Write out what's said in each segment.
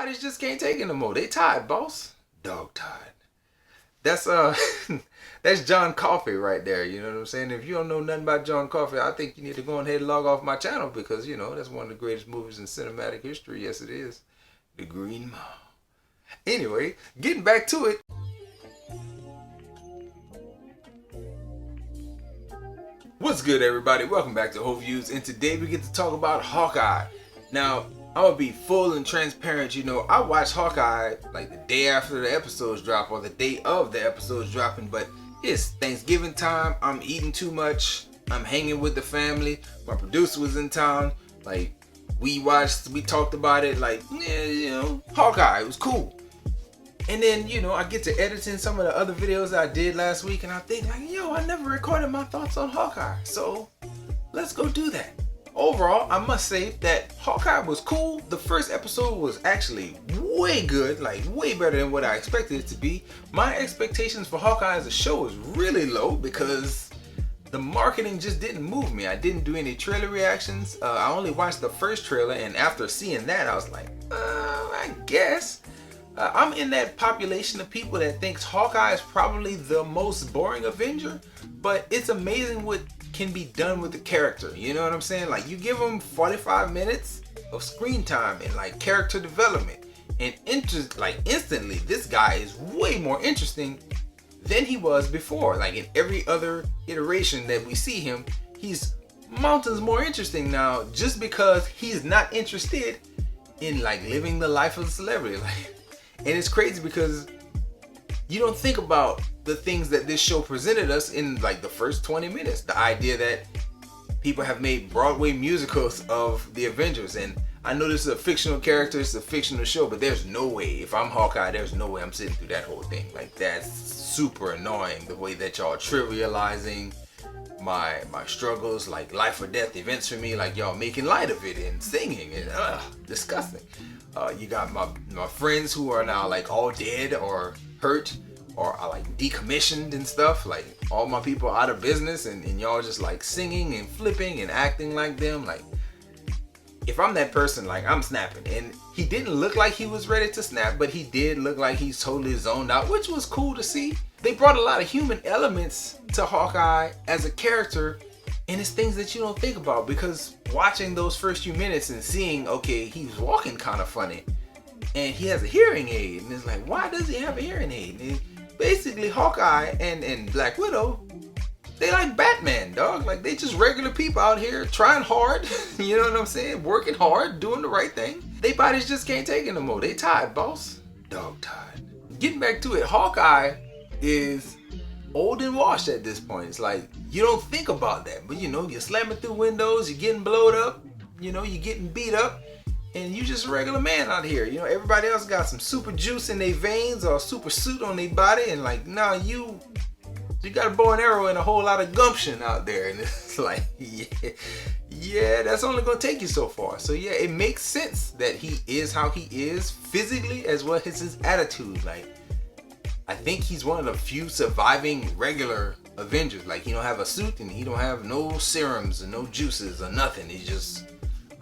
bodies just can't take it no more. They tired, boss. Dog tired. That's that's John Coffey right there. You know what I'm saying? If you don't know nothing about John Coffey, I think you need to go ahead and log off my channel because that's one of the greatest movies in cinematic history. Yes, it is. The Green Mile. Anyway, getting back to it. What's good, everybody? Welcome back to Whole Views, and today we get to talk about Hawkeye. Now, I'm gonna be full and transparent. I watched Hawkeye like the day after the episodes drop or the day of the episodes dropping, but it's Thanksgiving time. I'm eating too much. I'm hanging with the family. My producer was in town. Like, we talked about it. Like, Hawkeye, it was cool. And then, I get to editing some of the other videos that I did last week, and I think, I never recorded my thoughts on Hawkeye. So, let's go do that. Overall, I must say that Hawkeye was cool. The first episode was actually way good, like way better than what I expected it to be. My expectations for Hawkeye as a show was really low because the marketing just didn't move me. I didn't do any trailer reactions. I only watched the first trailer, and after seeing that, I was like, I guess. I'm in that population of people that thinks Hawkeye is probably the most boring Avenger, but it's amazing what can be done with the character. You know what I'm saying? Like, you give him 45 minutes of screen time and like character development, and instantly this guy is way more interesting than he was before. Like, in every other iteration that we see him, he's mountains more interesting now, just because he's not interested in like living the life of a celebrity. And it's crazy because you don't think about the things that this show presented us in like the first 20 minutes. The idea that people have made Broadway musicals of the Avengers. And I know this is a fictional character, it's a fictional show, but there's no way, if I'm Hawkeye, there's no way I'm sitting through that whole thing. Like, that's super annoying, the way that y'all trivializing my struggles, like life or death events for me, like y'all making light of it and singing, and disgusting. You got my friends who are now like all dead or hurt or are like decommissioned and stuff. Like, all my people out of business, and y'all just like singing and flipping and acting like them. Like, if I'm that person, like, I'm snapping. And he didn't look like he was ready to snap, but he did look like he's totally zoned out, which was cool to see. They brought a lot of human elements to Hawkeye as a character, and it's things that you don't think about, because watching those first few minutes and seeing, okay, he's walking kind of funny and he has a hearing aid, and it's like, why does he have a hearing aid? And basically Hawkeye and Black Widow, they like Batman, dog. Like, they just regular people out here trying hard, you know what I'm saying? Working hard, doing the right thing. They bodies just can't take it no more. They tired, boss. Dog tired. Getting back to it, Hawkeye is old and washed at this point. It's like, you don't think about that, but you're slamming through windows, you're getting blowed up, you're getting beat up, and you just a regular man out here. Everybody else got some super juice in their veins or super suit on their body, and like, nah, you got a bow and arrow and a whole lot of gumption out there, and it's like, yeah, that's only gonna take you so far. So yeah, it makes sense that he is how he is physically, as well as his attitude. Like, I think he's one of the few surviving regular Avengers. Like, he don't have a suit and he don't have no serums and no juices or nothing. He's just,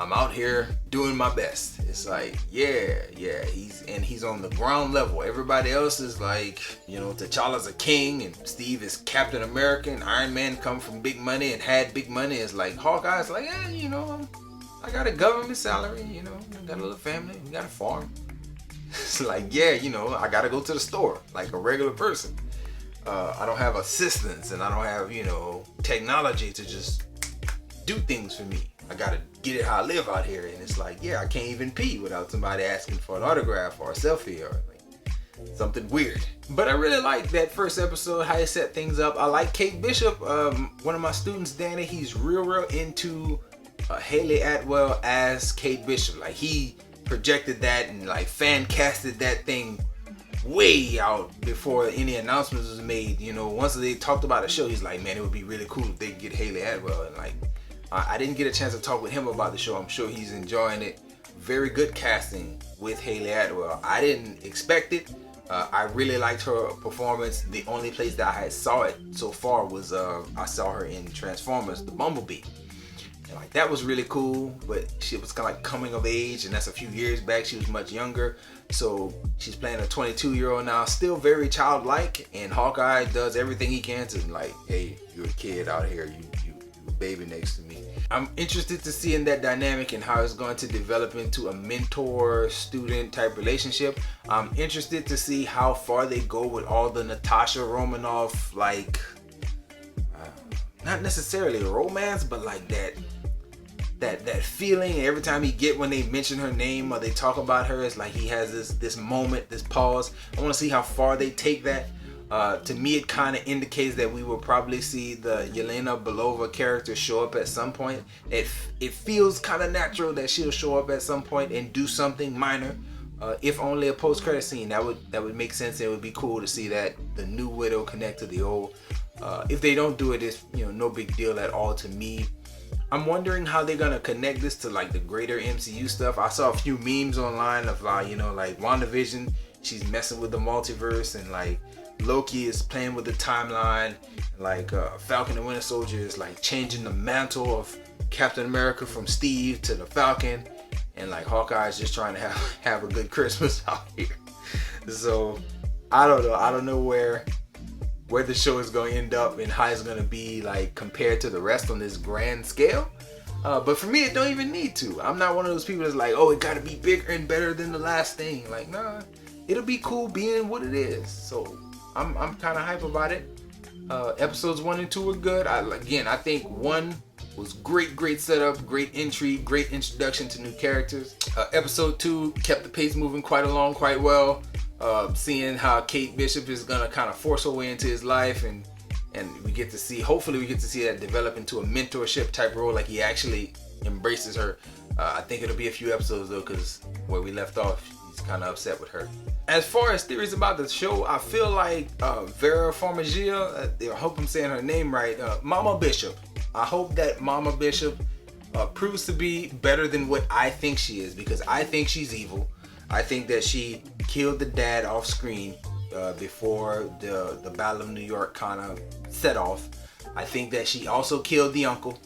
I'm out here doing my best. It's like, yeah, he's on the ground level. Everybody else is like, T'Challa's a king and Steve is Captain America and Iron Man come from big money and had big money. It's like, Hawkeye's like, I got a government salary, I got a little family, we got a farm. It's like, I gotta go to the store like a regular person. I don't have assistants and I don't have, technology to just do things for me. I gotta get it how I live out here. And it's like, I can't even pee without somebody asking for an autograph or a selfie or like something weird. But I really like that first episode, how he set things up. I like Kate Bishop. One of my students, Danny, he's real into Haley Atwell as Kate Bishop. Like, he projected that and like fan casted that thing way out before any announcements was made. Once they talked about the show, he's like, man, it would be really cool if they could get Haley Atwell. And like, I didn't get a chance to talk with him about the show. I'm sure he's enjoying it. Very good casting with Haley Atwell. I didn't expect it. I really liked her performance. The only place that I had saw it so far was I saw her in Transformers: The Bumblebee. And like that was really cool, but she was kind of like coming of age, and that's a few years back. She was much younger, so she's playing a 22-year-old now, still very childlike. And Hawkeye does everything he can to like, hey, you're a kid out here, you a baby next to me. I'm interested to see in that dynamic and how it's going to develop into a mentor-student type relationship. I'm interested to see how far they go with all the Natasha Romanoff, like, not necessarily romance, but like that feeling every time he get when they mention her name or they talk about her. It's like he has this moment, this pause. I want to see how far they take that. To me, it kind of indicates that we will probably see the Yelena Belova character show up at some point. It feels kind of natural that she'll show up at some point and do something minor, if only a post-credit scene. That would make sense. It would be cool to see that the new Widow connect to the old. If they don't do it, it's no big deal at all to me. I'm wondering how they're gonna connect this to like the greater MCU stuff. I saw a few memes online of like WandaVision, she's messing with the multiverse, and like Loki is playing with the timeline, like Falcon and Winter Soldier is like changing the mantle of Captain America from Steve to the Falcon, and like Hawkeye is just trying to have a good Christmas out here. So I don't know where the show is going to end up and how it's going to be like compared to the rest on this grand scale. But for me, it don't even need to. I'm not one of those people that's like, oh, it got to be bigger and better than the last thing. Like, nah, it'll be cool being what it is. So I'm kind of hype about it. Episodes 1 and 2 were good. I think 1 was great setup, great intrigue, great introduction to new characters. Episode 2 kept the pace moving quite along quite well. Seeing how Kate Bishop is gonna kind of force her way into his life, and hopefully we get to see that develop into a mentorship type role, like he actually embraces her. I think it'll be a few episodes though, because where we left off, he's kind of upset with her. As far as theories about the show, I feel like Vera Farmiga, I hope I'm saying her name right, Mama Bishop. I hope that Mama Bishop proves to be better than what I think she is, because I think she's evil. I think that she killed the dad off screen before the Battle of New York kind of set off. I think that she also killed the uncle.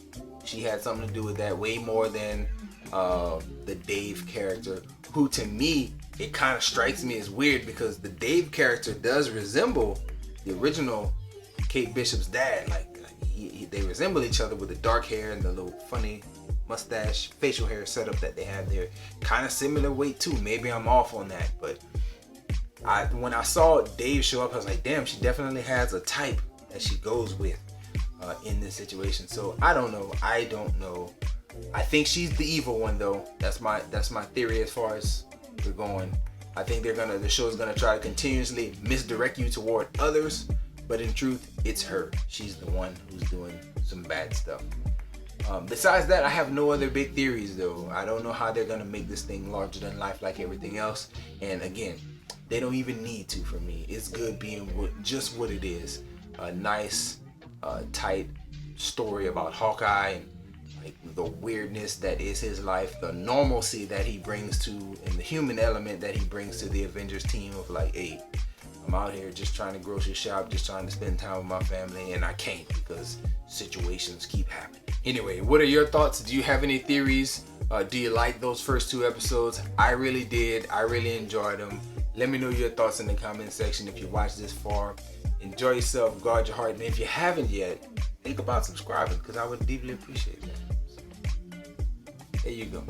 She had something to do with that way more than the Dave character, who to me, it kind of strikes me as weird because the Dave character does resemble the original Kate Bishop's dad. Like they resemble each other with the dark hair and the little funny mustache, facial hair setup that they have there. Kind of similar weight too. Maybe I'm off on that, but when I saw Dave show up, I was like, damn, she definitely has a type that she goes with in this situation. So I don't know. I think she's the evil one though. That's my theory as far as we're going. I think the show's gonna try to continuously misdirect you toward others, but in truth, it's her. She's the one who's doing some bad stuff. Besides that, I have no other big theories though. I don't know how they're gonna make this thing larger than life like everything else. And again, they don't even need to for me. It's good being just what it is. A nice, tight story about Hawkeye and like the weirdness that is his life, the normalcy that he brings to, and the human element that he brings to the Avengers team of like, hey, I'm out here just trying to grocery shop, just trying to spend time with my family, and I can't because situations keep happening. Anyway, what are your thoughts? Do you have any theories? Do you like those first 2 episodes? I really did. I really enjoyed them. Let me know your thoughts in the comment section if you watched this far. Enjoy yourself, guard your heart, and if you haven't yet, think about subscribing because I would deeply appreciate that. There you go.